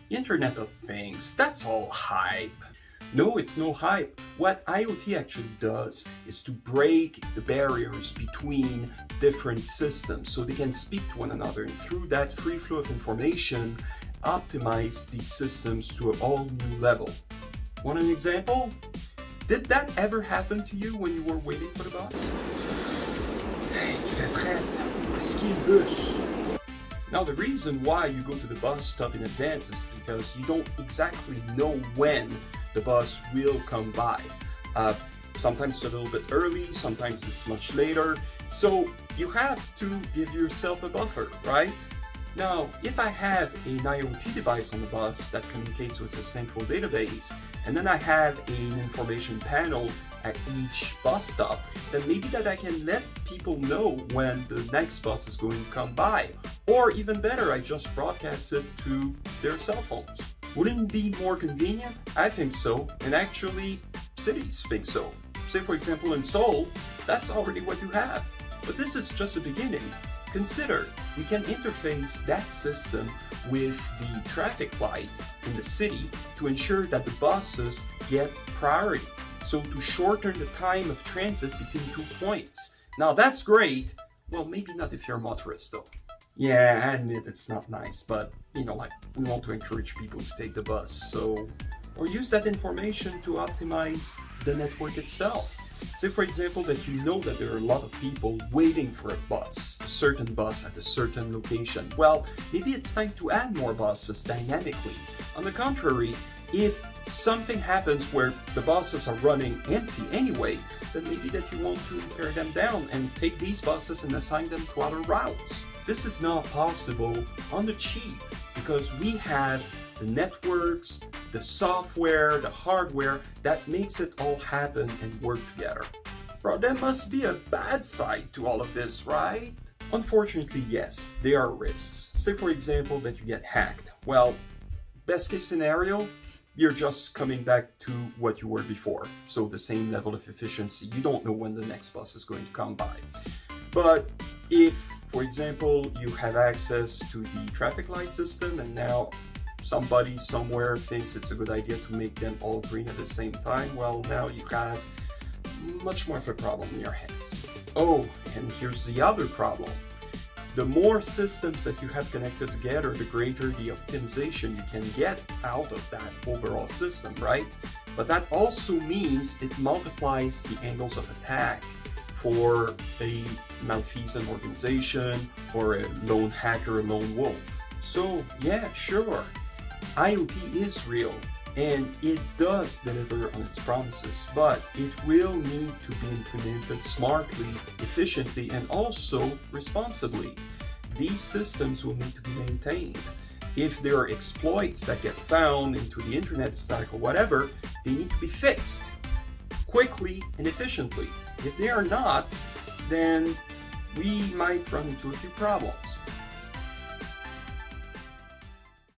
Internet of Things, that's all hype. No, it's no hype. What IoT actually does is to break the barriers between different systems so they can speak to one another, and through that free flow of information, optimize these systems to a all new level. Want an example? Did that ever happen to you when you were waiting for the bus? Hey, il fait fret. Est-ce qu'il y a un bus? Now, the reason why you go to the bus stop in advance is because you don't exactly know when the bus will come by. Sometimes it's a little bit early, sometimes it's much later. So you have to give yourself a buffer, right? Now, if I have an IoT device on the bus that communicates with a central database, and then I have an information panel at each bus stop, then maybe that I can let people know when the next bus is going to come by. Or even better, I just broadcast it to their cell phones. Wouldn't it be more convenient? I think so, and actually cities think so. Say for example in Seoul, that's already what you have. But this is just a beginning. Consider, we can interface that system with the traffic light in the city to ensure that the buses get priority. So to shorten the time of transit between 2 points. Now that's great. Well, maybe not if you're a motorist though. Yeah, I admit it's not nice, but we want to encourage people to take the bus, or use that information to optimize the network itself. Say for example that you know that there are a lot of people waiting for a certain bus at a certain location. Well, maybe it's time to add more buses dynamically. On the contrary, if something happens where the buses are running empty anyway, then maybe that you want to pare them down and take these buses and assign them to other routes. This is not possible on the cheap because we have the networks, the software, the hardware that makes it all happen and work together. Bro, there must be a bad side to all of this, right? Unfortunately, yes, there are risks. Say for example that you get hacked. Well, best case scenario, you're just coming back to what you were before. So the same level of efficiency. You don't know when the next bus is going to come by. But if, for example, you have access to the traffic light system and now somebody somewhere thinks it's a good idea to make them all green at the same time, well, now you have much more of a problem in your hands. Oh, and here's the other problem. The more systems that you have connected together, the greater the optimization you can get out of that overall system, right? But that also means it multiplies the angles of attack for a malfeasant organization or a lone hacker, a lone wolf. So yeah, sure, IoT is real and it does deliver on its promises, but it will need to be implemented smartly, efficiently, and also responsibly. These systems will need to be maintained. If there are exploits that get found into the internet stack or whatever, they need to be fixed quickly and efficiently. If they are not, then we might run into a few problems.